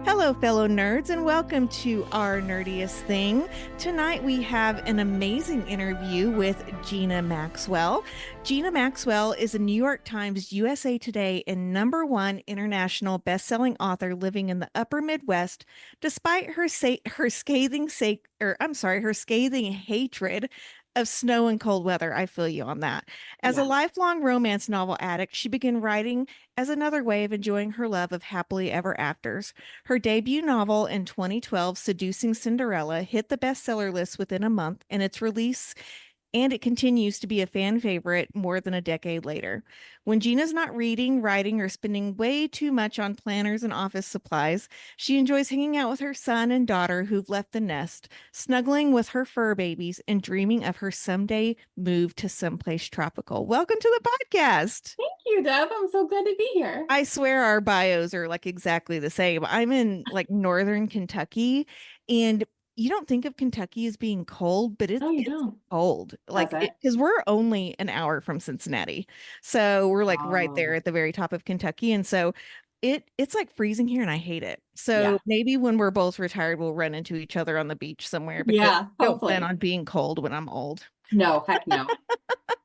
Hello, fellow nerds, and welcome to our nerdiest thing. Tonight we have an amazing interview with Gina Maxwell. Gina Maxwell is a New York Times, USA Today, and #1 international best-selling author living in the Upper Midwest, despite her scathing hatred of snow and cold weather. I feel you on that. As a Yeah. lifelong romance novel addict, she began writing as another way of enjoying her love of happily ever afters. Her debut novel in 2012, Seducing Cinderella, hit the bestseller list within a month, and its release and it continues to be a fan favorite more than a decade later. When Gina's not reading, writing, or spending way too much on planners and office supplies, she enjoys hanging out with her son and daughter who've left the nest, snuggling with her fur babies, and dreaming of her someday move to someplace tropical. Welcome to the podcast. Thank you, Deb. I'm so glad to be here. I swear our bios are like exactly the same. I'm in like northern Kentucky, and you don't think of Kentucky as being cold, but No, you it's don't. cold. Does Like it? because we're only an hour from Cincinnati. So we're like right there Oh, at the very top of Kentucky. And so it's like freezing here and I hate it. So yeah. maybe when we're both retired, we'll run into each other on the beach somewhere because Yeah, I don't plan hopefully. on being cold when I'm old. No, heck no.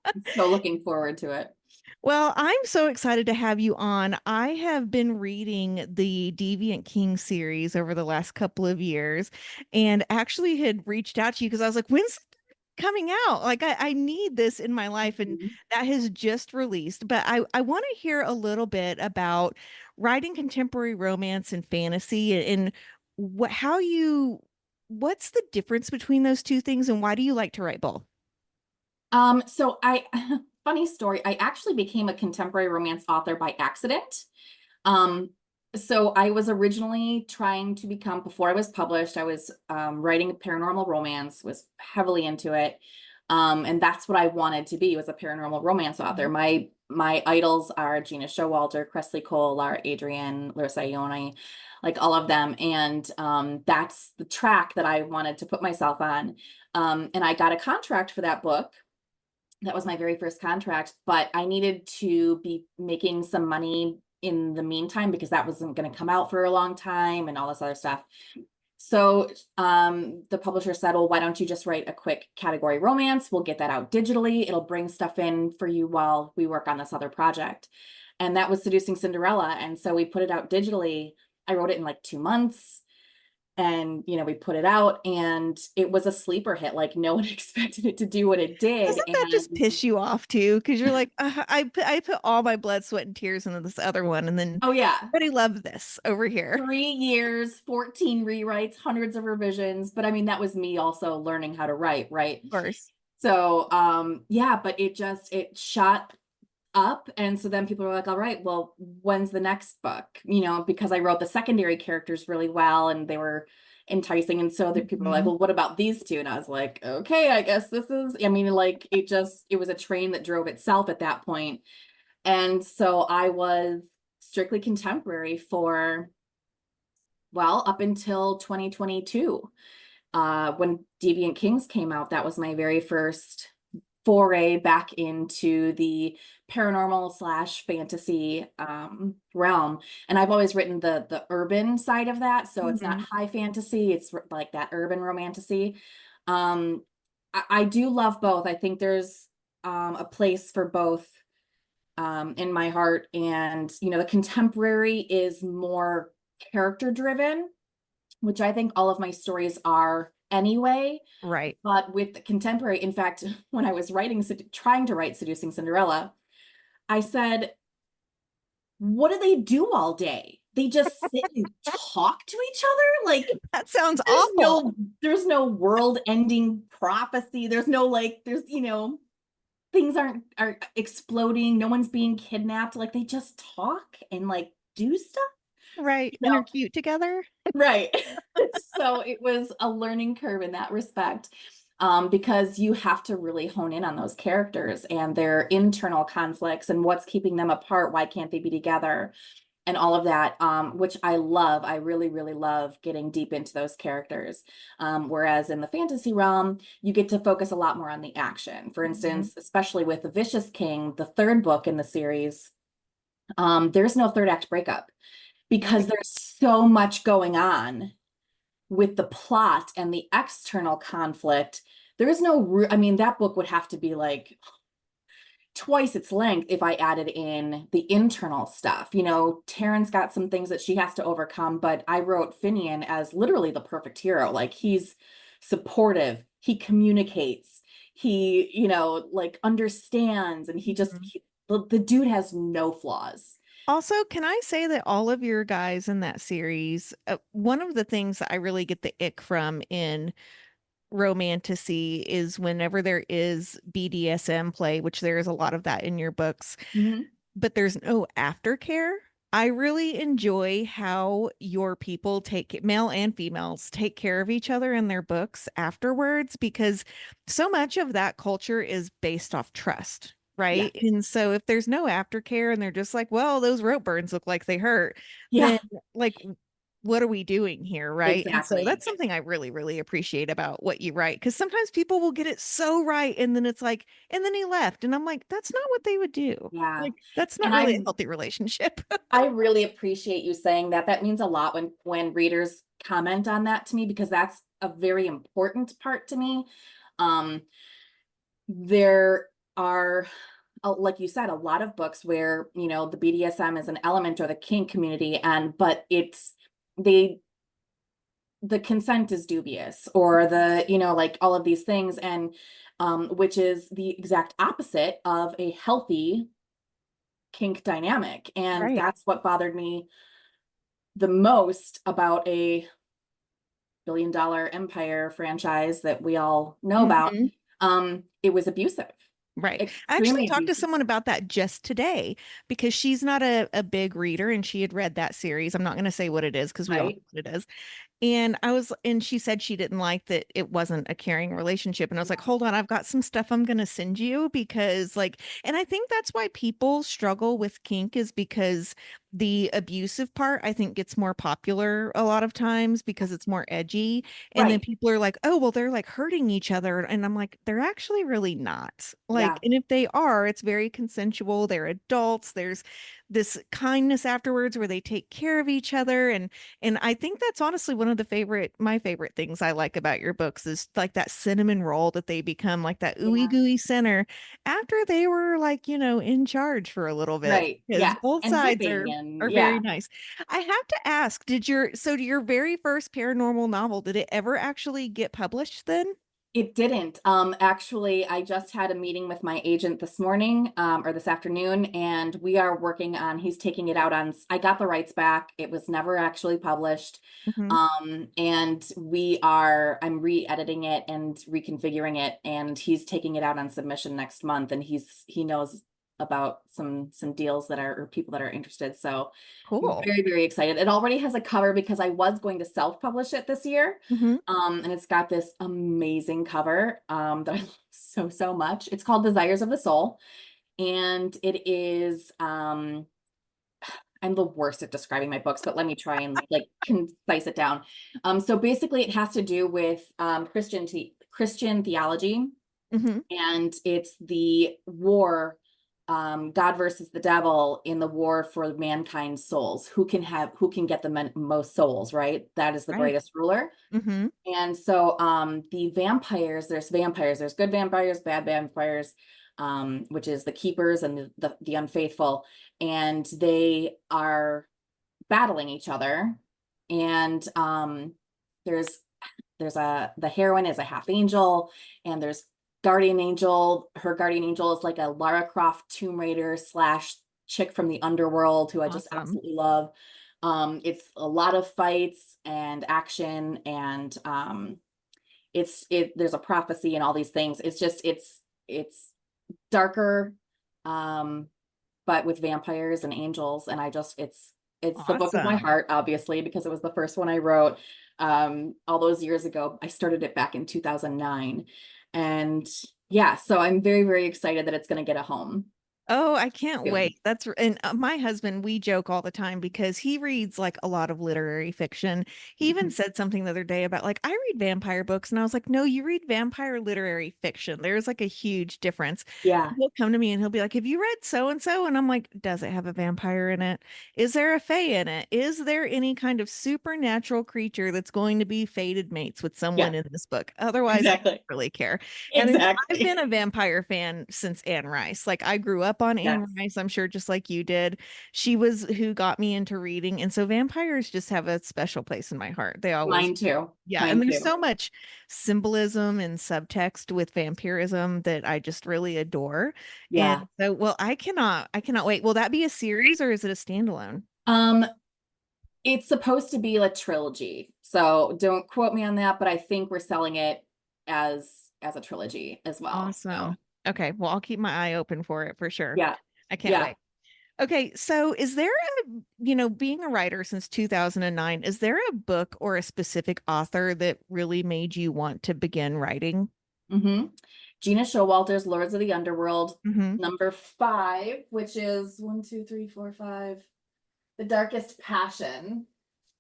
I'm so looking forward to it. Well, I'm so excited to have you on. I have been reading the Deviant Kings series over the last couple of years and actually had reached out to you because I was like, when's it coming out? Like, I need this in my life. And Mhm. that has just released. But I want to hear a little bit about writing contemporary romance and fantasy and how what's the difference between those two things and why do you like to write both? So I funny story, I actually became a contemporary romance author by accident. Um, so I was originally trying to become, before I was published, I was writing paranormal romance, was heavily into it. And that's what I wanted to be, was a paranormal romance author. Mhm. My idols are Gina Showalter, Cressley Cole, Lara Adrian, Larissa Ione, like all of them. And that's the track that I wanted to put myself on. And I got a contract for that book. That was my very first contract, but I needed to be making some money in the meantime because that wasn't going to come out for a long time and all this other stuff. So the publisher said, well, why don't you just write a quick category romance? We'll get that out digitally. It'll bring stuff in for you while we work on this other project. And that was Seducing Cinderella. And so we put it out digitally. I wrote it in like 2 months. And we put it out and it was a sleeper hit. Like no one expected it to do what it did. Doesn't that just And piss you off too? Because you're like, I put all my blood, sweat, and tears into this other one, and then oh yeah, everybody loved this over here. 3 years, 14 rewrites, hundreds of revisions. But I mean, that was me also learning how to write, right? Of course. So yeah, but it shot up. And so then people were like, all right, well, when's the next book? Because I wrote the secondary characters really well and they were enticing. And so that people were like, Mhm. well, what about these two? And I was like, okay, I guess I mean, like it was a train that drove itself at that point. And so I was strictly contemporary for, well, up until 2022. When Deviant Kings came out, that was my very first foray back into the paranormal slash fantasy realm. And I've always written the urban side of that. So it's not Mhm. high fantasy, it's like that urban romantasy. Um, I do love both. I think there's a place for both in my heart. And, the contemporary is more character driven, which I think all of my stories are anyway. Right. But with the contemporary, in fact, when I was trying to write Seducing Cinderella, I said, what do they do all day? They just sit and talk to each other? Like, That sounds there's awful. no there's no world ending prophecy. There's no like there's things are exploding, no one's being kidnapped. Like they just talk and like do stuff, Right. you And are know. cute together. Right. So it was a learning curve in that respect, because you have to really hone in on those characters and their internal conflicts and what's keeping them apart. Why can't they be together? And all of that, which I love. I really, really love getting deep into those characters. Whereas in the fantasy realm, you get to focus a lot more on the action. For Mhm. instance, especially with The Vicious King, the third book in the series, there's no third act breakup because Right. there's so much going on with the plot and the external conflict. There is no, I mean, that book would have to be like twice its length if I added in the internal stuff. You know, Taryn's got some things that she has to overcome, but I wrote Finian as literally the perfect hero. Like he's supportive, he communicates, he, you know, like understands, and Mhm. the dude has no flaws. Also, can I say that all of your guys in that series, one of the things that I really get the ick from in romantasy is whenever there is BDSM play, which there is a lot of that in your books, Mhm. but there's no aftercare. I really enjoy how your people take, male and females, take care of each other in their books afterwards, because so much of that culture is based off trust, Yeah. right? And so if there's no aftercare and they're just like, well, those rope burns look like they hurt, Yeah, then like what are we doing here, right? And so exactly. that's something I really, really appreciate about what you write, because sometimes people will get it so right and then it's like, and then he left. And I'm like, that's not what they would do. Yeah. Like, that's not And really a healthy relationship. I really appreciate you saying that. That means a lot when readers comment on that to me, because that's a very important part to me. Um, there are, like you said, a lot of books where, you know, the BDSM is an element, or the kink community, and but they the consent is dubious, or the, you know, like all of these things, and which is the exact opposite of a healthy kink dynamic. And Right. that's what bothered me the most about a billion-dollar empire franchise that we all know about. Mhm. It was abusive, Right. I actually extremely talked to abusive, someone about that just today because she's not a big reader and she had read that series. I'm not going to say what it is because we all know right? what it is. And she said she didn't like that it wasn't a caring relationship. And I was like, hold on, I've got some stuff I'm gonna send you because and I think that's why people struggle with kink is because the abusive part I think gets more popular a lot of times because it's more edgy. And then Right. people are like, oh, well, they're like hurting each other. And I'm like, they're actually really not. Like, Yeah. and if they are, it's very consensual. They're adults. There's this kindness afterwards where they take care of each other. And I think that's honestly one of my favorite things I like about your books is like that cinnamon roll that they become like that ooey Yeah. gooey center after they were like, in charge for a little bit Right. because Yeah. both And sides whipping, and are very yeah. nice. I have to ask, your very first paranormal novel, did it ever actually get published then? It didn't. Actually, I just had a meeting with my agent this morning, or this afternoon, and we are working on, he's taking it out on, I got the rights back. It was never actually published. Hmm. And I'm re-editing it and reconfiguring it, and he's taking it out on submission next month, and he knows about some deals that are, or people that are interested. So I'm Cool. very, very excited. It already has a cover because I was going to self-publish it this year. Hmm. And it's got this amazing cover that I love so, so much. It's called Desires of the Soul. And it is, I'm the worst at describing my books, but let me try and like concise it down. So basically it has to do with Christian theology, Hmm. and it's the war, God versus the devil in the war for mankind's souls. Who can get the most souls, right? That is the Right. greatest ruler. Hmm. And so the vampires, there's good vampires, bad vampires, which is the keepers and the unfaithful, and they are battling each other. And there's the heroine is a half angel, and there's guardian angel. Her guardian angel is like a Lara Croft Tomb Raider slash chick from the underworld who I just Awesome. absolutely love. It's a lot of fights and action, and there's a prophecy and all these things. It's darker, um, but with vampires and angels, and it's the book of my Awesome. heart, obviously, because it was the first one I wrote all those years ago. I started it back in 2009. And yeah, so I'm very, very excited that it's going to get a home. Oh, I can't soon. wait. And my husband, we joke all the time because he reads like a lot of literary fiction. He even Mhm. said something the other day about like, I read vampire books. And I was like, no, you read vampire literary fiction. There's like a huge difference. Yeah, He'll come to me and he'll be like, have you read so and so? And I'm like, does it have a vampire in it? Is there a fae in it? Is there any kind of supernatural creature that's going to be fated mates with yeah, someone in this book? Otherwise, I don't exactly. really care. And then I've been Exactly. a vampire fan since Anne Rice. Like I grew up on Anne Yes, Rice, I'm sure just like you did. She was who got me into reading. And so vampires just have a special place in my heart. They always, mine too. yeah. Mine And there's too. so much symbolism and subtext with vampirism that I just really adore. And Yeah. so, well, I cannot wait. Will that be a series or is it a standalone? Um, it's supposed to be a trilogy, so don't quote me on that, but I think we're selling it as a trilogy as well. So Awesome. Okay. Well, I'll keep my eye open for it for sure. yeah, I can't yeah. wait. Okay, so is there being a writer since 2009, is there a book or a specific author that really made you want to begin writing? hmm Gina Showalter's Lords of the Underworld, Hmm. number 5, which is 1, 2, 3, 4, 5, The Darkest Passion.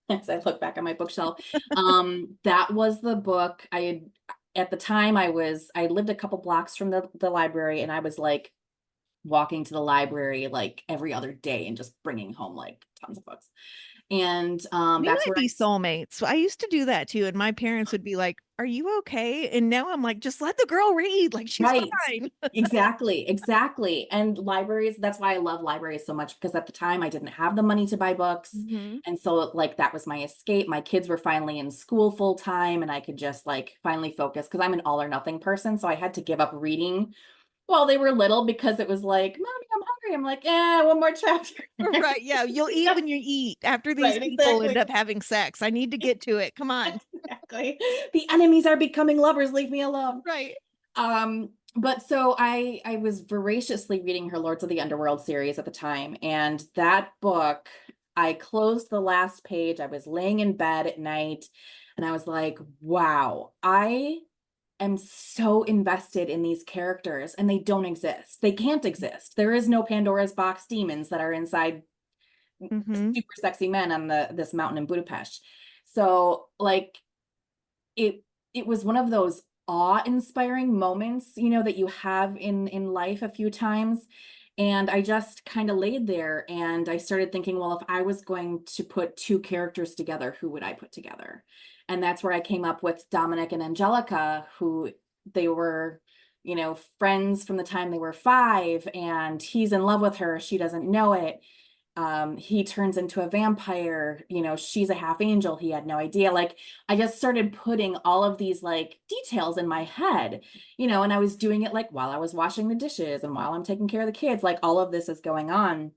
As I look back on my bookshelf, that was the book I had at the time. I lived a couple blocks from the library, and I was like walking to the library like every other day and just bringing home like tons of books. And We that's might where be soulmates. So I used to do that too, and my parents would be like, "Are you okay?" And now I'm like, "Just let the girl read. Like she's right. fine." Exactly, exactly. And libraries, that's why I love libraries so much because at the time I didn't have the money to buy books. Hmm. And so like that was my escape. My kids were finally in school full time and I could just like finally focus because I'm an all or nothing person. So I had to give up reading while they were little because it was like, Mommy, I'm hungry. I'm like, one more chapter. Right. Yeah. You'll eat when you eat after these Right, people end exactly. up having sex. I need to get to it. Come on. Exactly. The enemies are becoming lovers. Leave me alone. Right. But so I was voraciously reading her Lords of the Underworld series at the time, and that book, I closed the last page. I was laying in bed at night, and I was like, wow, I am so invested in these characters, and they don't exist. They can't exist. There is no Pandora's box demons that are inside Hmm. super sexy men on the this mountain in Budapest. So like it it was one of those awe-inspiring moments, that you have in life a few times. And I just kind of laid there and I started thinking, well, if I was going to put two characters together, who would I put together? And that's where I came up with Dominic and Angelica, who they were, friends from the time they were 5, and he's in love with her. She doesn't know it. He turns into a vampire, she's a half angel, he had no idea. Like I just started putting all of these like details in my head, and I was doing it like while I was washing the dishes and while I'm taking care of the kids, like all of this is going on.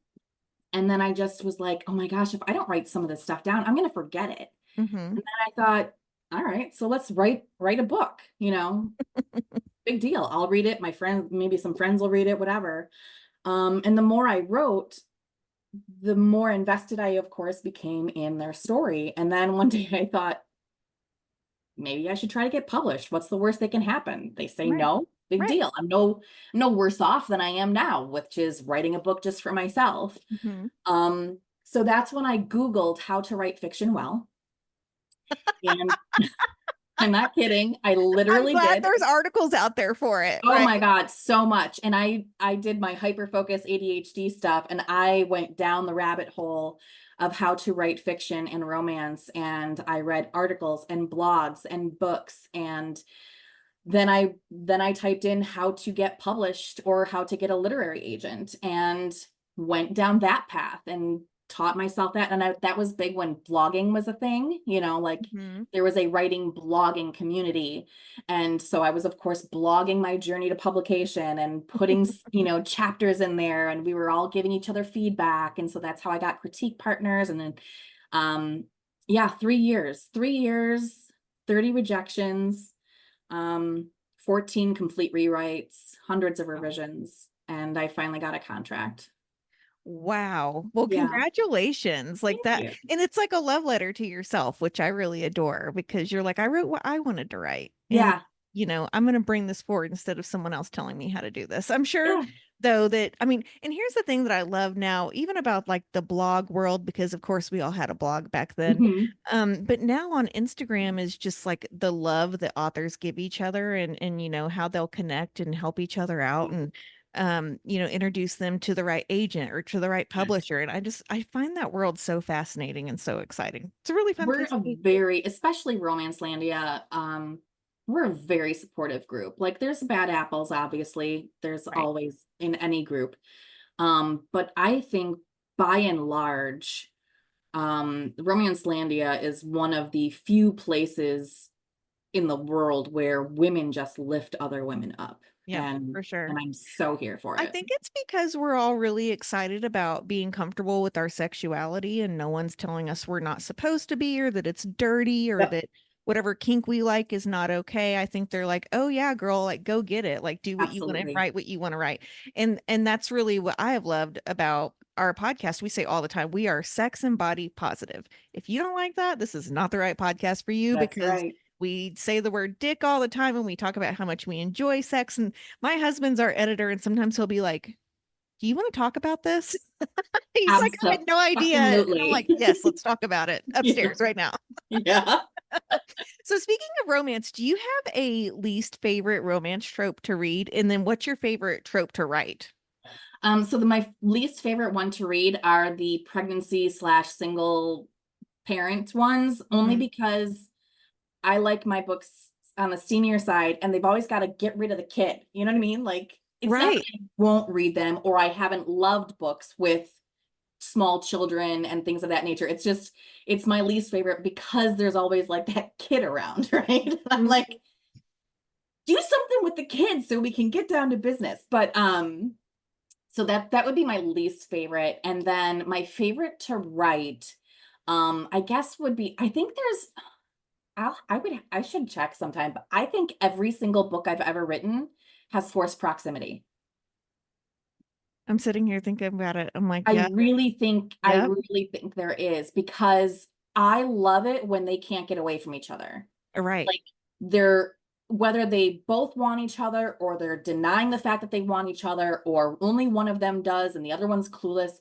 And then I just was like, oh my gosh, if I don't write some of this stuff down, I'm going to forget it. Hmm. And then I thought, all right, so let's write a book, big deal. I'll read it, my friends, maybe some friends will read it, whatever. And the more I wrote, the more invested I, of course, became in their story. And then one day I thought, maybe I should try to get published. What's the worst that can happen? They say Right. no, big Right. deal. I'm no worse off than I am now, which is writing a book just for myself. Hmm. So that's when I Googled how to write fiction well. And I'm not kidding. I I'm literally glad did. there's articles out there for it, Oh right? my God, so much. And I did my hyper focus ADHD stuff and I went down the rabbit hole of how to write fiction and romance, and I read articles and blogs and books, and then I typed in how to get published or how to get a literary agent and went down that path and taught myself that. And that was big when blogging was a thing, like Hmm. there was a writing blogging community. And so I was, of course, blogging my journey to publication and putting, chapters in there, and we were all giving each other feedback. And so that's how I got critique partners. And then, yeah, 3 years, 30 rejections, um, 14 complete rewrites, hundreds of Wow. revisions, and I finally got a contract. Wow. Well, Yeah. congratulations. Like Thank that. you. And it's like a love letter to yourself, which I really adore because you're like, I wrote what I wanted to write. And, Yeah. I'm going to bring this forward instead of someone else telling me how to do this. I'm sure Yeah. though, that I mean, and here's the thing that I love now, even about like the blog world, because of course we all had a blog back then. Mhm. But now on Instagram is just like the love that authors give each other, and how they'll connect and help each other out, and introduce them to the right agent or to the right Yes. publisher. And I find that world so fascinating and so exciting. It's a really fun We're place to a be. very, especially Romance Landia, we're a very supportive group. Like there's bad apples, obviously. There's Right. always in any group. But I think by and large, Romance Landia is one of the few places in the world where women just lift other women up. Yeah, And for sure. and I'm so here for I it. think it's because we're all really excited about being comfortable with our sexuality, and no one's telling us we're not supposed to be, or that it's dirty, or Yep, that whatever kink we like is not okay. I think they're like, "Oh yeah, girl, like go get it. Like do what you want and absolutely. write what you want to write." And that's really what I have loved about our podcast. We say all the time, we are sex and body positive. If you don't like that, this is not the right podcast for you, That's because right. we say the word dick all the time and we talk about how much we enjoy sex. And my husband's our editor, and sometimes he'll be like, "Do you want to talk about this?" He's like, "I had no idea." And I'm like, Absolutely. "Yes, let's talk about it Yeah. upstairs right now." Yeah. So speaking of romance, do you have a least favorite romance trope to read? And then what's your favorite trope to write? My least favorite one to read are the pregnancy slash single parent ones, only Mhm. because I like my books on the senior side and they've always got to get rid of the kid. You know what I mean? Like it's not that Right. I won't read them or I haven't loved books with small children and things of that nature. It's just, it's my least favorite because there's always like that kid around, right? And I'm Mhm. like, do something with the kids so we can get down to business. But so that would be my least favorite. And then my favorite to write, I guess would be, I think there's I should check sometime, but I think every single book I've ever written has forced proximity. I'm sitting here thinking about it. I'm like, I yeah, really think, I yep, really think there is because I love it when they can't get away from each other. right, Like they're, whether they both want each other or they're denying the fact that they want each other or only one of them does and the other one's clueless.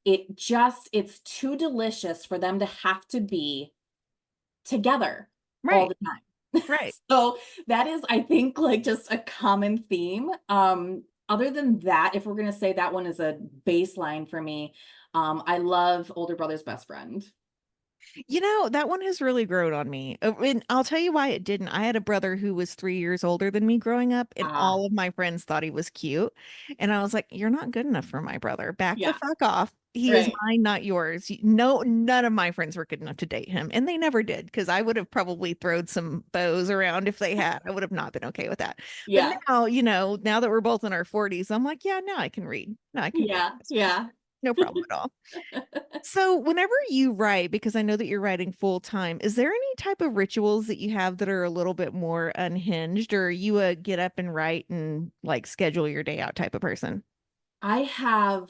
It's too delicious for them to have to be together all right, the time. right. So that is, I think, like just a common theme. Other than that, if we're gonna say that one is a baseline for me, I love Older Brother's Best Friend. That one has really grown on me. And I'll tell you why it didn't. I had a brother who was 3 years older than me growing up, and Ah, all of my friends thought he was cute. And I was like, "You're not good enough for my brother. Back the yeah, fuck off. He is right. mine, not yours." No, none of my friends were good enough to date him, and they never did, because I would have probably thrown some bows around if they had. I would have not been okay with that. But Yeah, now, now that we're both in our 40s, I'm like, yeah, now I can read. Now I can read yeah, this one. yeah. No problem at all. So, whenever you write, because I know that you're writing full time, is there any type of rituals that you have that are a little bit more unhinged, or are you a get up and write and like schedule your day out type of person? I have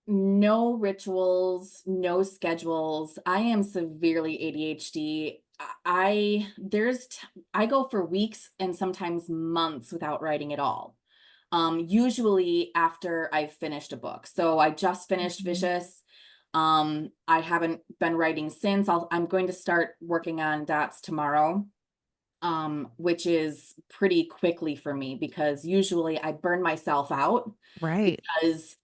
no rituals, no schedules. I am severely ADHD. I go for weeks and sometimes months without writing at all. Usually after I've finished a book. So I just finished Mhm. Vicious. I haven't been writing since. I'm going to start working on Dots tomorrow, which is pretty quickly for me because usually I burn myself out Right. because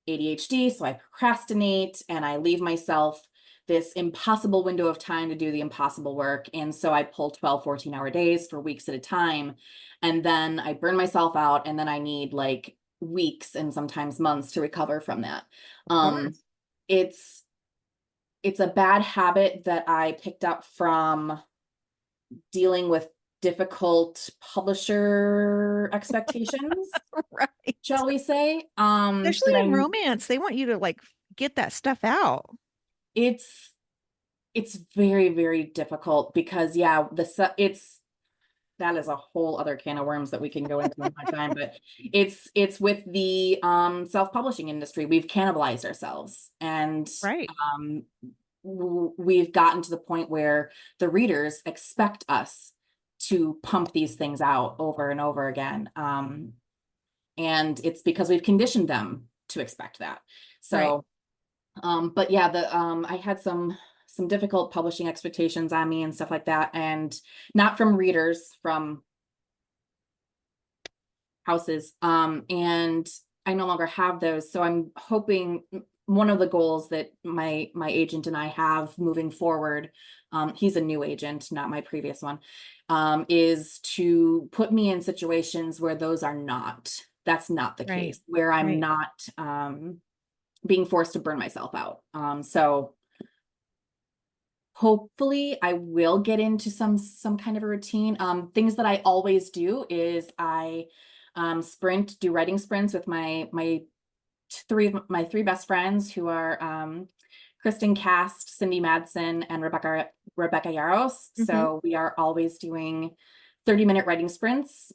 ADHD, so I procrastinate and I leave myself this impossible window of time to do the impossible work. And so I pull 12, 14-hour days for weeks at a time. And then I burn myself out and then I need like weeks and sometimes months to recover from that. Of Um, course. it's it's a bad habit that I picked up from dealing with difficult publisher expectations, Right. shall we say. Especially That in I'm romance, they want you to like get that stuff out. it's it's very, very difficult because yeah, it's that is a whole other can of worms that we can go into another time, but it's with the self-publishing industry. We've cannibalized ourselves and Right. um we've gotten to the point where the readers expect us to pump these things out over and over again. And it's because we've conditioned them to expect that. Right. So, but yeah, I had some difficult publishing expectations on me and stuff like that, and not from readers, from houses. And I no longer have those. So I'm hoping one of the goals that my agent and I have moving forward, he's a new agent, not my previous one, is to put me in situations where that's not the Right. case, where I'm Right. not being forced to burn myself out. So hopefully I will get into some kind of a routine. Things that I always do is I do writing sprints with my three best friends, who are Kristen Cast, Cindy Madsen, and Rebecca Yaros. Hmm. So we are always doing 30-minute writing sprints,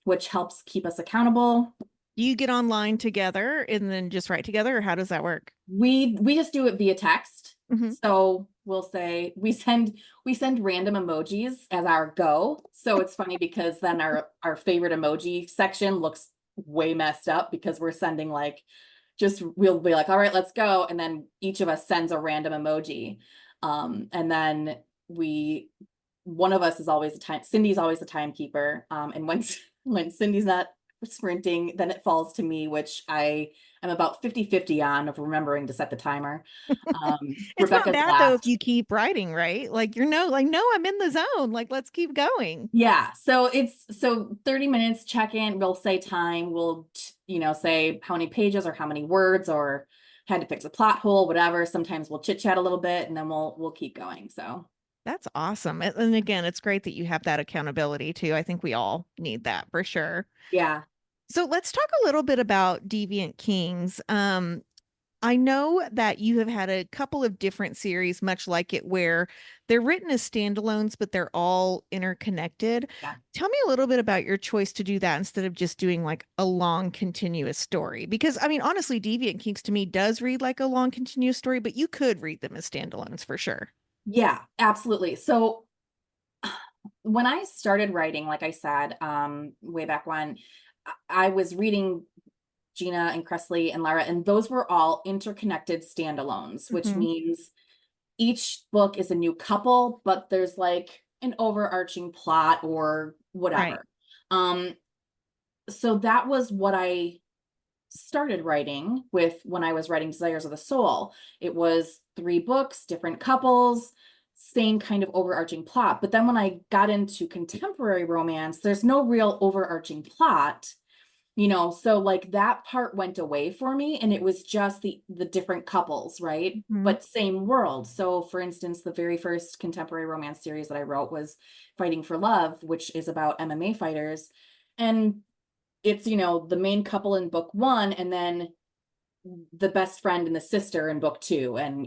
which helps keep us accountable. You get online together and then just write together, or how does that work? We just do it via text. Hmm. So we'll say we send random emojis as our go. So it's funny because then our favorite emoji section looks way messed up because we're sending like, just we'll be like, all right, let's go. And then each of us sends a random emoji. And then we one of us is always Cindy's always the timekeeper. And when Cindy's not sprinting, then it falls to me, which I'm about 50-50 on, of remembering to set the timer. It's not Rebecca's bad though if last. you keep writing, right? Like you're no, like, no, I'm in the zone. Like, let's keep going. Yeah, so 30 minutes check in, we'll say time, we'll say how many pages or how many words, or had to fix a plot hole, whatever. Sometimes we'll chit chat a little bit and then we'll keep going. So That's awesome. And again, it's great that you have that accountability too. I think we all need that for sure. yeah. So let's talk a little bit about Deviant Kings. I know that you have had a couple of different series, much like it, where they're written as standalones, but they're all interconnected. Yeah. Tell me a little bit about your choice to do that instead of just doing like a long, continuous story. Because, I mean, honestly, Deviant Kings to me does read like a long, continuous story, but you could read them as standalones for sure. Yeah, absolutely. So when I started writing, like I said, way back when, I was reading Gina and Cressley and Lara, and those were all interconnected standalones, which Hmm. means each book is a new couple, but there's like an overarching plot or Right. whatever. Um, so that was what I started writing with when I was writing Desires of the Soul. It was 3 books, different couples, same kind of overarching plot. But then when I got into contemporary romance, there's no real overarching plot. So like that part went away for me, and it was just the different couples, right? Hmm. But same world. So for instance, the very first contemporary romance series that I wrote was Fighting for Love, which is about MMA fighters. And it's, the main couple in book 1, and then the best friend and the sister in book 2. And,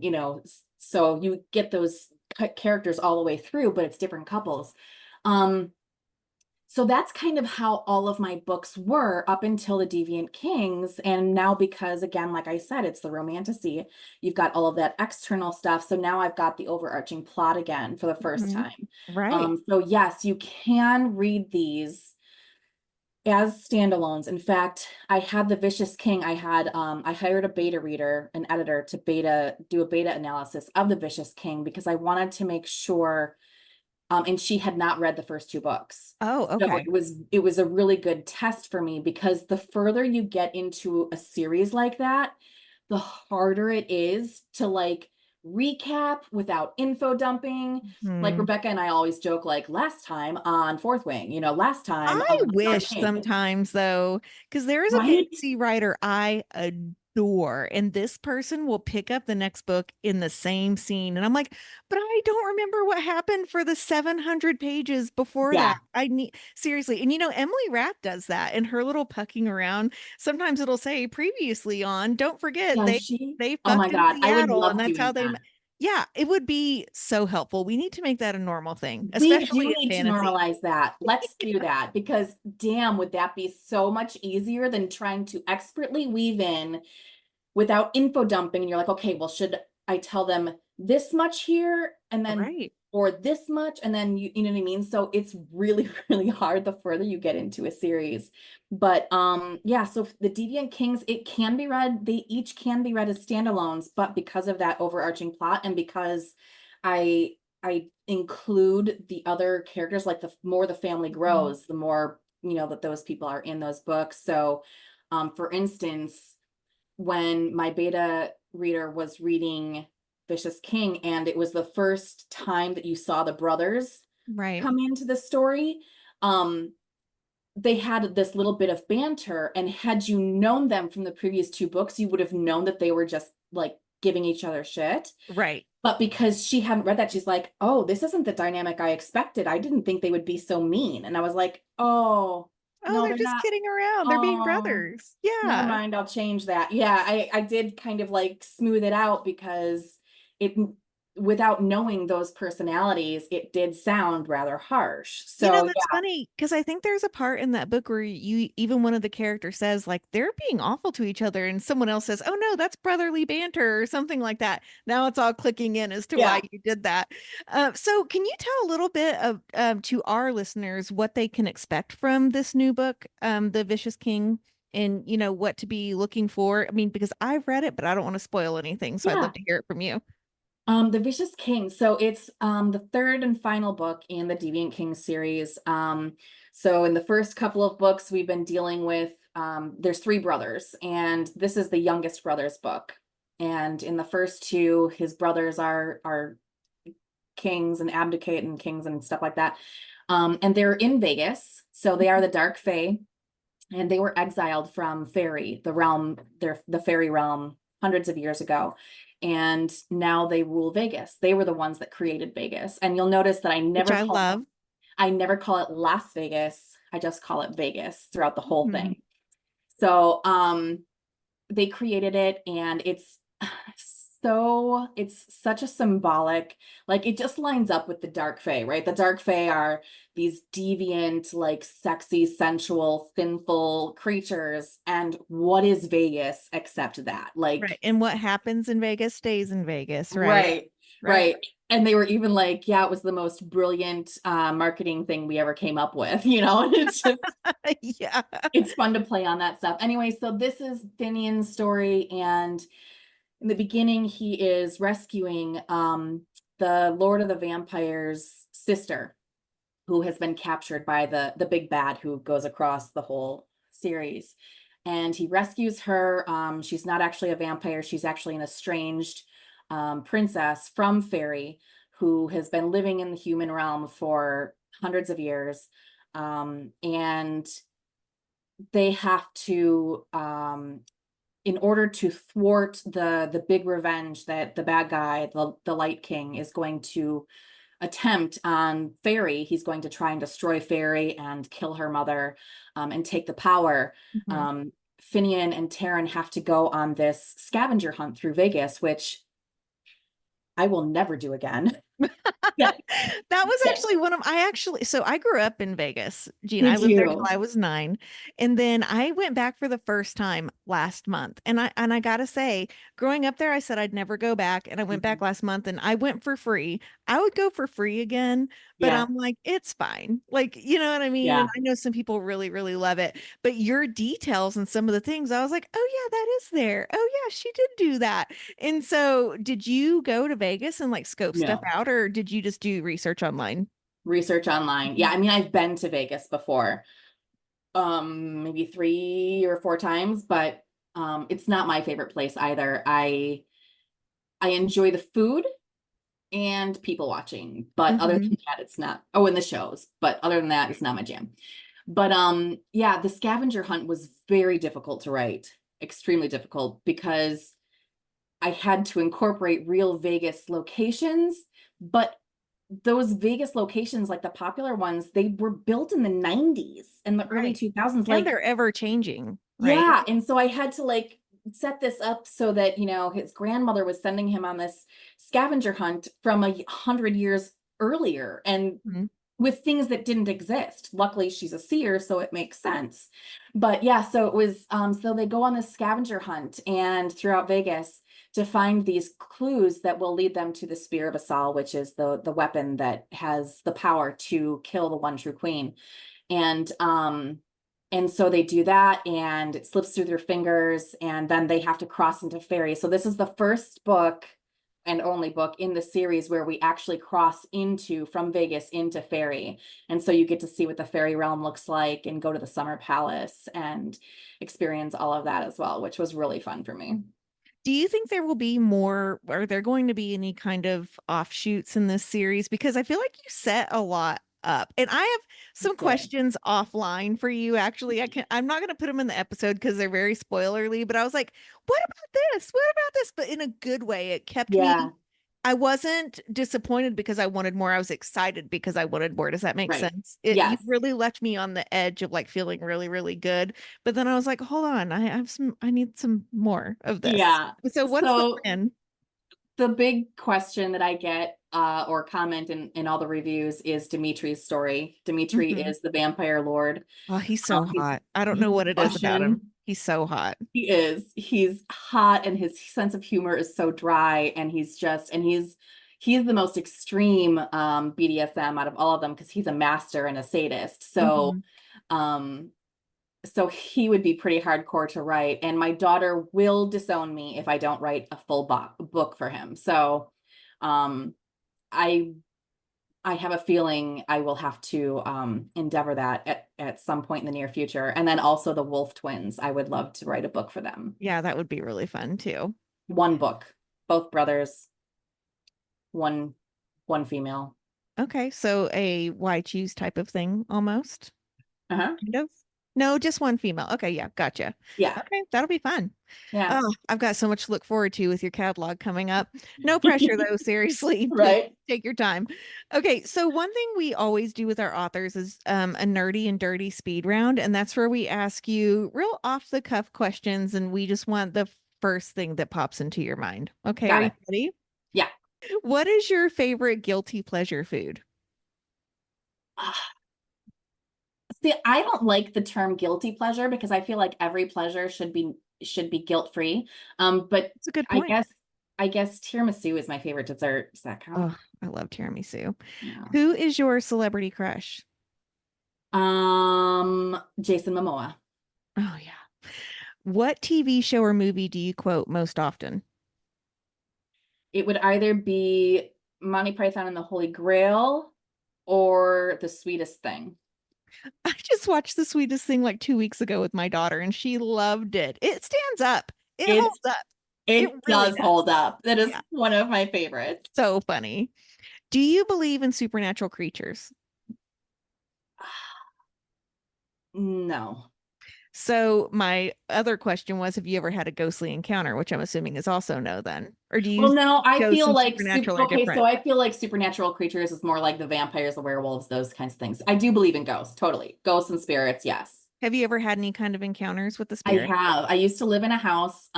so you get those characters all the way through, but it's different couples. Um, so that's kind of how all of my books were up until the Deviant Kings. And now, because again, like I said, it's the romantasy, you've got all of that external stuff. So now I've got the overarching plot again for the first Hmm. time. Right. So yes, you can read these as standalones. In fact, I had the Vicious King. I hired a beta reader, an editor, to do a beta analysis of the Vicious King, because I wanted to make sure, and she had not read the first 2 books. Oh, So okay. it was a really good test for me, because the further you get into a series like that, the harder it is to like recap without info dumping. Like Hmm. Rebecca and I always joke, like, last time on Fourth Wing, last time I on Dark wish King, sometimes though, because there is a right? fantasy writer I adore, and this person will pick up the next book in the same scene. And I'm like, but I don't remember what happened for the 700 pages before that. Yeah. I need seriously. And Emily Rath does that in her little pucking around. Sometimes it'll say previously on, don't forget Does they she? they Oh my fucked in God. I would Seattle, and love that's how doing they that. yeah, it would be so helpful. We need to make that a normal thing, We especially do in need to fantasy. normalize that. Let's do that, because damn, would that be so much easier than trying to expertly weave in without info dumping. And you're like, okay, well, I tell them this much here and then Right. or this much and then you know what I mean? So it's really really hard the further you get into a series. But yeah, so the Deviant Kings, it can be read, they each can be read as standalones, but because of that overarching plot and because I include the other characters, like the more the family Mhm. grows, the more you know that those people are in those books. So for instance, when my beta reader was reading Vicious King, and it was the first time that you saw the brothers Right. come into the story, um, they had this little bit of banter. And had you known them from the previous two books, you would have known that they were just like giving each other shit. Right. But because she hadn't read that, she's like, oh, this isn't the dynamic I expected. I didn't think they would be so mean. And I was like, oh, Oh, no, they're they're just not. kidding around. They're being Oh, brothers. never Yeah. mind, I'll change that. Yeah, I did kind of like smooth it out because it without knowing those personalities, it did sound rather harsh. You know, So that's funny because I think there's a part in that book where you even one of the characters says like they're being awful to each other, and someone else says, "Oh no, that's brotherly banter" or something like that. Now it's all clicking in as to why yeah. you did that. So, can you tell a little bit of to our listeners what they can expect from this new book, The Vicious King, and you know what to be looking for? I mean, because I've read it, but I don't want to spoil anything, so I'd Yeah. love to hear it from you. The Vicious King. So it's the third and final book in the Deviant Kings series. So in the first couple of books, we've been dealing with there's three brothers, and this is the youngest brother's book. And in the first two, his brothers are kings and abdicate and kings and stuff like that. And they're in Vegas, so they are the Dark Fae, and they were exiled from Fairy, the realm, the fairy realm, hundreds of years ago. And now they rule Vegas. They were the ones that created Vegas. And you'll notice that Which I love. I never call it Las Vegas. I just call it Vegas throughout the whole Mhm. thing. So they created it, and it's such a symbolic, like it just lines up with the Dark Fae, right? The Dark Fae are these deviant, like sexy, sensual, sinful creatures. And what is Vegas except that? Right. Like, And what happens in Vegas stays in Vegas, right? right, Right. right. And they were even like, yeah, it was the most brilliant marketing thing we ever came up with, you know? It's just Yeah. it's fun to play on that stuff. Anyway, so this is Finian's story, and in the beginning, he is rescuing the Lord of the Vampires' sister, who has been captured by the big bad who goes across the whole series. And he rescues her. She's not actually a vampire. She's actually an estranged princess from Fairy who has been living in the human realm for hundreds of years. And they have to in order to thwart the big revenge that the bad guy, the Light King, is going to attempt on Fairy. He's going to try and destroy Fairy and kill her mother, and take the power. Mhm. um Finian and Taryn have to go on this scavenger hunt through Vegas, which I will never do again. Yeah, That was yeah, actually one of I actually so I grew up in Vegas, Gina. me I lived there till too. I was 9. And then I went back for the first time last month. And I gotta say, growing up there, I said I'd never go back. And I went back Mhm. last month and I went for free. I would go for free again, but Yeah, I'm like, it's fine. Like, you know what I mean? And yeah. I know some people really, really love it. But your details and some of the things, I was like, oh yeah, that is there. Oh yeah, she did do that. And so, did you go to Vegas and like scope stuff No, out, or did you just do research online? research online. Yeah, Mhm. I mean, I've been to Vegas before, maybe 3 or 4 times, but it's not my favorite place either. I enjoy the food and people watching, but other Mhm. than that, it's not. Oh, and the shows, but other than that, it's not my jam. But yeah, the scavenger hunt was very difficult to write, extremely difficult, because I had to incorporate real Vegas locations, but those Vegas locations, like the popular ones, they were built in the 90s and the early Right. 2000s. And Like, they're ever changing, right? yeah. And so I had to like set this up so that, you know, his grandmother was sending him on this scavenger hunt from 100 years earlier and Mhm. with things that didn't exist. Luckily, she's a seer, so it makes sense. But yeah, so it was, so they go on this scavenger hunt and throughout Vegas, to find these clues that will lead them to the Spear of Asal, which is the weapon that has the power to kill the one true queen. And so they do that, and it slips through their fingers, and then they have to cross into fairy. So this is the first book and only book in the series where we actually cross into from Vegas into fairy. And so you get to see what the fairy realm looks like and go to the summer palace and experience all of that as well, which was really fun for me. Do you think there will be more? Are there going to be any kind of offshoots in this series? Because I feel like you set a lot up. And I have some Did. questions offline for you. Actually, I'm not going to put them in the episode because they're very spoilerly, but I was like, what about this? What about this? But in a good way. It kept Yeah, me I wasn't disappointed because I wanted more. I was excited because I wanted more. Does that make right. sense? You Yes. really left me on the edge of like feeling really, really good. But then I was like, hold on, I need some more of this. Yeah. So what's the So plan? the big question that I get or comment in all the reviews is Dimitri's story. Dimitri Mhm. is the vampire lord. Oh, he's so He's, hot. I don't he's know what it is about him. Russian. He's so hot. He is. He's hot, and his sense of humor is so dry, and he's the most extreme BDSM out of all of them because he's a master and a sadist. So Mhm. um so he would be pretty hardcore to write, and my daughter will disown me if I don't write a full book for him. So um I I have a feeling I will have to endeavor that at some point in the near future. And then also the Wolf twins. I would love to write a book for them. Yeah, that would be really fun too. One book, both brothers, one one female. Okay, so a why choose type of thing almost. Uh-huh. Kind of. No, just one female. Okay, yeah, gotcha. Yeah. Okay, that'll be fun. Yeah. Oh, I've got so much to look forward to with your catalog coming up. No pressure though, seriously. Please Right. take your time. Okay, so one thing we always do with our authors is a nerdy and dirty speed round, and that's where we ask you real off the cuff questions, and we just want the first thing that pops into your mind. Okay, are Got you it. ready? Yeah. What is your favorite guilty pleasure food? See, I don't like the term guilty pleasure because I feel like every pleasure should be guilt-free. But That's a good I point. guess I guess tiramisu is my favorite dessert. Does that count? Oh, I love tiramisu. Yeah. Who is your celebrity crush? Jason Momoa. Oh yeah. What TV show or movie do you quote most often? It would either be Monty Python and the Holy Grail or The Sweetest Thing. I just watched The Sweetest Thing like 2 weeks ago with my daughter, and she loved it. It stands up. It It's holds up. It it really does does. hold up. That is Yeah. one of my favorites. So funny. Do you believe in supernatural creatures? No. So my other question was, have you ever had a ghostly encounter, which I'm assuming is also no then. Or do you Well, no, I ghosts feel and like supernatural are okay, so different? I feel like supernatural creatures is more like the vampires, the werewolves, those kinds of things. I do believe in ghosts, totally. Ghosts and spirits, yes. Have you ever had any kind of encounters with the I spirit? have. I used to live in a house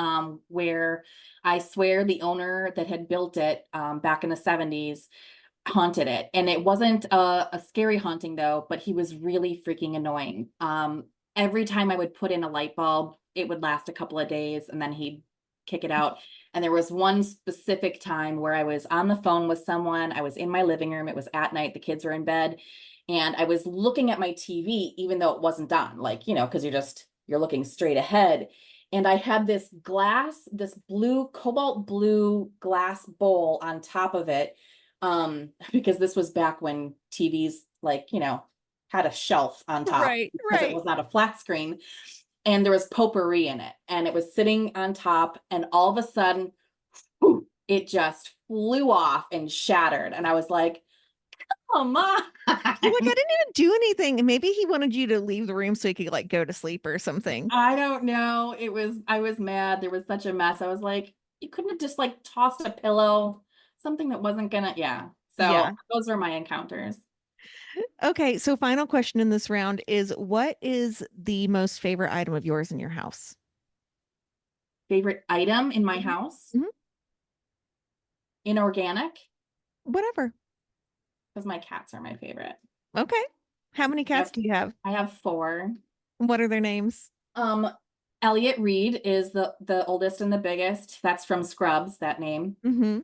where I swear the owner that had built it back in the 70s haunted it. And it wasn't a scary haunting though, but he was really freaking annoying. Every time I would put in a light bulb, it would last a couple of days and then he'd kick it out. And there was one specific time where I was on the phone with someone. I was in my living room. It was at night. The kids were in bed. And I was looking at my TV, even though it wasn't on, like, because you're looking straight ahead. And I had this glass, this blue, cobalt blue glass bowl on top of it because this was back when TVs had a shelf on top Right, because it right. was not a flat screen, and there was potpourri in it, and it was sitting on top, and all of a sudden whew, it just flew off and shattered, and I was like, oh my. You're like, I didn't even do anything. And maybe he wanted you to leave the room so he could like go to sleep or something. I don't know. I was mad. There was such a mess. I was like, you couldn't have just like tossed a pillow, something that wasn't gonna, yeah. So Yeah. those are my encounters. Okay. So, final question in this round is what is the most favorite item of yours in your house? Favorite item in my Mhm. house? Mhm. Inorganic, Whatever. because my cats are my favorite. Okay. How many cats Yep. do you have? I have four. What are their names? Um, Elliot Reed is the oldest and the biggest. That's from Scrubs, that name. Mm-hmm.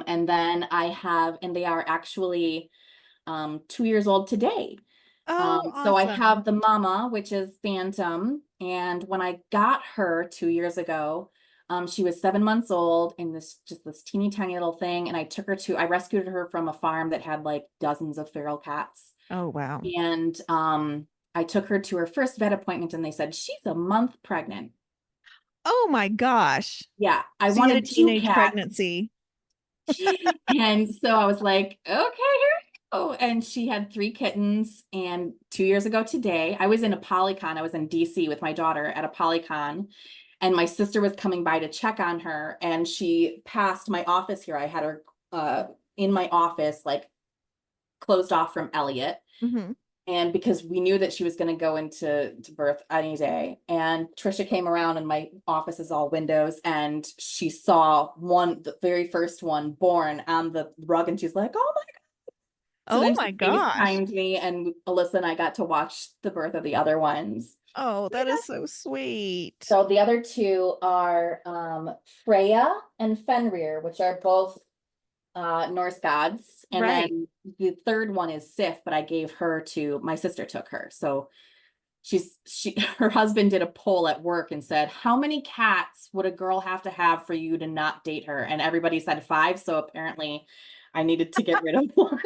And then I have, and they are actually 2 years old today. Oh, So I awesome. have the mama, which is Phantom. And when I got her 2 years ago, she was 7 months old and this teeny tiny little thing. And I rescued her from a farm that had like dozens of feral cats. Oh, wow. And I took her to her first vet appointment and they said, she's a month pregnant. Oh my gosh. Yeah, I So you had a wanted two teenage cats. pregnancy. And so I was like, okay, here we go. And she had 3 kittens. And 2 years ago today, I was in a Polycon. I was in DC with my daughter at a Polycon. And my sister was coming by to check on her. And she passed my office here. I had her in my office, like closed off from Elliot. Hmm. And because we knew that she was going to go into birth any day, and Trisha came around and my office is all windows, and she saw the very first one born on the rug, and she's like, oh my God. So Oh then my she gosh. FaceTimed me, and Alyssa and I got to watch the birth of the other ones. Oh, that Yeah. is so sweet. So the other two are Freya and Fenrir, which are both Norse gods. And Right. then the third one is Sif, but I gave her to my sister, took her. So her husband did a poll at work and said, how many cats would a girl have to have for you to not date her? And everybody said 5. So apparently I needed to get rid of one.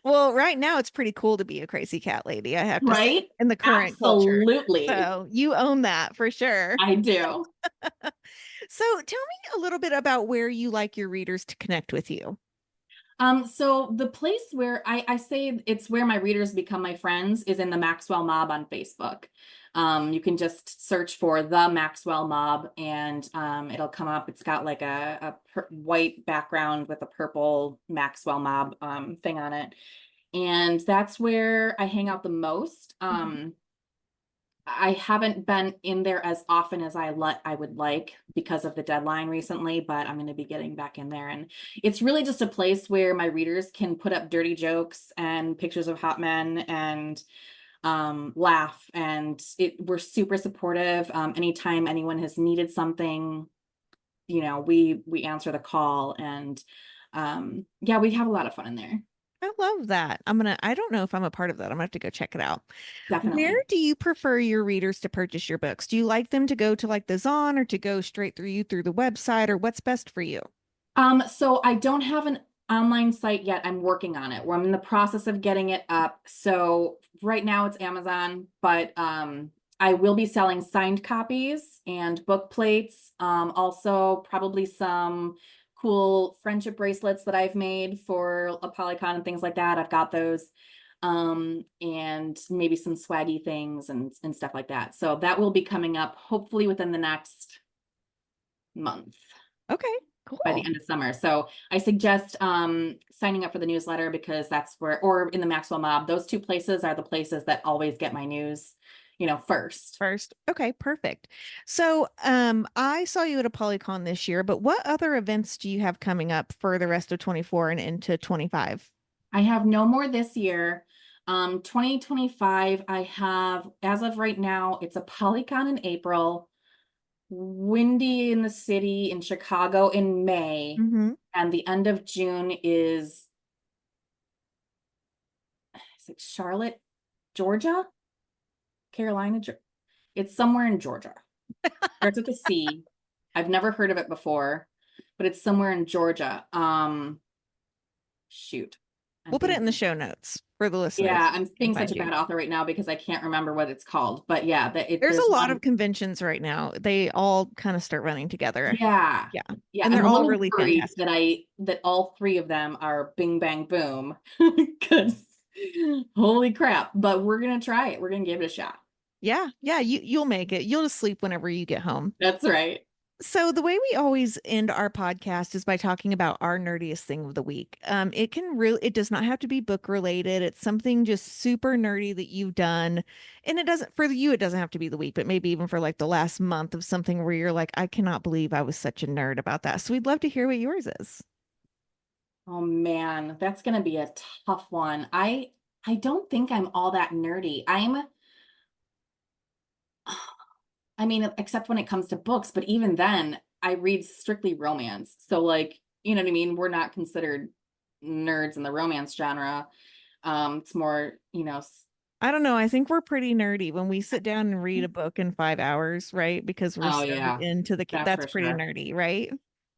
Well, right now it's pretty cool to be a crazy cat lady, I have to say, Right? in the current culture. Absolutely. So you own that for sure. I do. So tell me a little bit about where you like your readers to connect with you. So the place where I say it's where my readers become my friends is in the Maxwell Mob on Facebook. You can just search for the Maxwell Mob and it'll come up. It's got like a white background with a purple Maxwell Mob thing on it. And that's where I hang out the most. Mhm. I haven't been in there as often as I would like because of the deadline recently, but I'm going to be getting back in there. And it's really just a place where my readers can put up dirty jokes and pictures of hot men and laugh. And we're super supportive. Anytime anyone has needed something, we answer the call, and yeah, we have a lot of fun in there. I love that. I don't know if I'm a part of that. I'm gonna have to go check it out. Where Definitely. do you prefer your readers to purchase your books? Do you like them to go to like the Zon or to go straight through you through the website, or what's best for you? So I don't have an online site yet. I'm working on it. Where I'm in the process of getting it up. So right now it's Amazon, but I will be selling signed copies and book plates. Also probably some cool friendship bracelets that I've made for a Polycon and things like that. I've got those. And maybe some swaggy things and stuff like that. So that will be coming up hopefully within the next month, Okay, by the cool. end of summer. So I suggest signing up for the newsletter, because that's where, or in the Maxwell Mob, those two places are the places that always get my news, first. First. Okay, perfect. So, I saw you at a Polycon this year, but what other events do you have coming up for the rest of 24 and into 25? I have no more this year. 2025, I have, as of right now, it's a Polycon in April, Windy in the City in Chicago in May, Hmm. and the end of June is it Charlotte, Georgia? Carolina, it's somewhere in Georgia. Starts with a C. I've never heard of it before, but it's somewhere in Georgia. Shoot. I'm We'll put it being in the show notes for the listeners Yeah, so I'm they can being such find a you. bad author right now because I can't remember what it's called. But yeah, There's there's a lot one. of conventions right now. They all kind of start running together. Yeah. Yeah. Yeah, And I'm they're a all little really worried fantastic. that all 3 of them are bing bang boom. Because holy crap. But we're gonna try it. We're gonna give it a shot. Yeah. Yeah. You'll make it. You'll just sleep whenever you get home. That's right. So the way we always end our podcast is by talking about our nerdiest thing of the week. It does not have to be book related. It's something just super nerdy that you've done. And it doesn't, for you, it doesn't have to be the week, but maybe even for like the last month of something where you're like, I cannot believe I was such a nerd about that. So we'd love to hear what yours is. Oh man, that's gonna be a tough one. I don't think I'm all that nerdy. I mean, except when it comes to books, but even then, I read strictly romance. So like, you know what I mean? We're not considered nerds in the romance genre. It's more, I don't know. I think we're pretty nerdy when we sit down and read a book in 5 hours, right? Because we're oh so yeah, into that's that's for pretty sure. nerdy, right?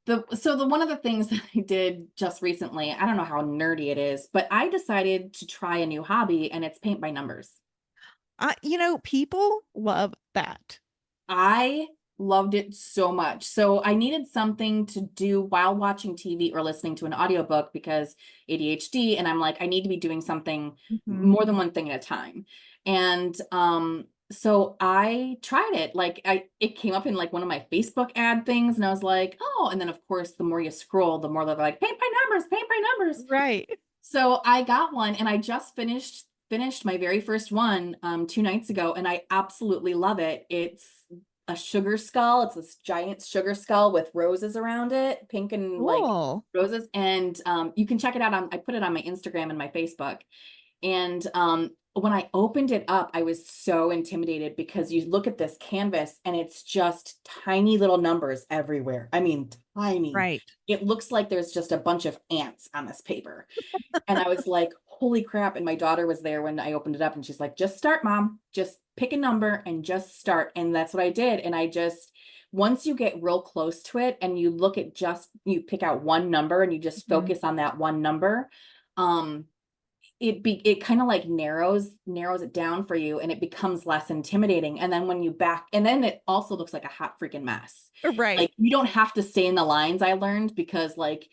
The one of the things that I did just recently, I don't know how nerdy it is, but I decided to try a new hobby and it's paint by numbers. People love that. I loved it so much. So I needed something to do while watching TV or listening to an audiobook because ADHD, and I'm like, I need to be doing something Mhm. more than one thing at a time. And so I tried it. Like it came up in like one of my Facebook ad things, and I was like, oh, and then of course, the more you scroll, the more they're like, paint by numbers. Right. So I got one and I just finished my very first one 2 nights ago and I absolutely love it. It's a sugar skull. It's this giant sugar skull with roses around it, pink and like Cool. roses. And you can check it out on I put it on my Instagram and my Facebook. And when I opened it up, I was so intimidated because you look at this canvas and it's just tiny little numbers everywhere. I mean, tiny. Right. It looks like there's just a bunch of ants on this paper. And I was like, holy crap. And my daughter was there when I opened it up and she's like, just start, mom. Just pick a number and just start. And that's what I did. And I just, once you get real close to it and you look at you pick out one number and you just Mhm. focus on that one number, um, it kind of like narrows it down for you and it becomes less intimidating. And then when you back, and then it also looks like a hot freaking mess. Right. Like you don't have to stay in the lines, I learned, because like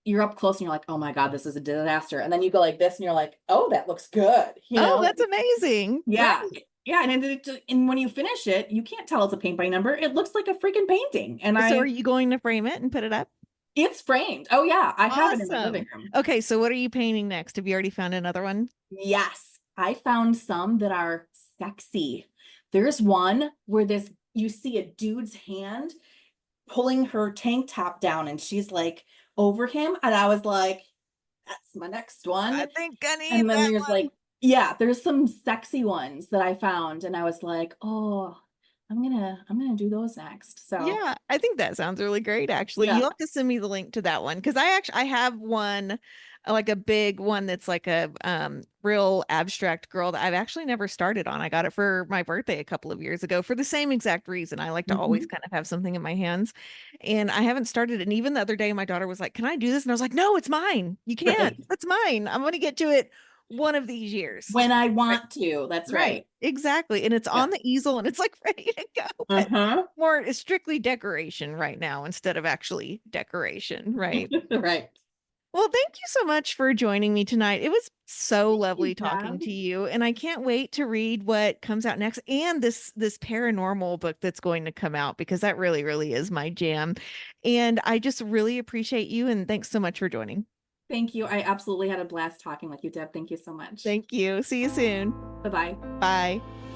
you're up close and you're like, oh my God, this is a disaster. And then you go like this and you're like, oh, that looks good. Oh, that's amazing. Yeah. Right. Yeah. And when you finish it, you can't tell it's a paint by number. It looks like a freaking painting. And So are you going to frame it and put it up? it's framed. Oh yeah. I have it in my living Awesome. room. Okay, so what are you painting next? Have you already found another one? Yes. I found some that are sexy. There's one where you see a dude's hand pulling her tank top down and she's like over him. And I was like, that's my next I one. think I need And then that there's one. like, yeah, there's some sexy ones that I found. And I was like, oh, I'm gonna do those next. So Yeah, I think that sounds really great, actually. yeah. You'll have to send me the link to that one because I have one, like a big one that's like a real abstract girl that I've actually never started on. I got it for my birthday a couple of years ago for the same exact reason. I like to always Mhm. kind of have something in my hands, and I haven't started it. And even the other day, my daughter was like, "Can I do this?" And I was like, "No, it's mine. You can't. Right. That's mine. I'm going to get to it one of these years." When I Right. want to, that's Right. right. Exactly. And it's Yeah. on the easel and it's like ready to go. But Uh-huh. more it's strictly decoration right now instead of actually decoration, right? Right. Well, thank you so much for joining me tonight. It was so Thank you, lovely talking Deb. to you, and I can't wait to read what comes out next and this paranormal book that's going to come out because that really really is my jam. And I just really appreciate you and thanks so much for joining. Thank you. I absolutely had a blast talking with you, Deb. Thank you so much. Thank you. See you soon. Bye-bye. Bye.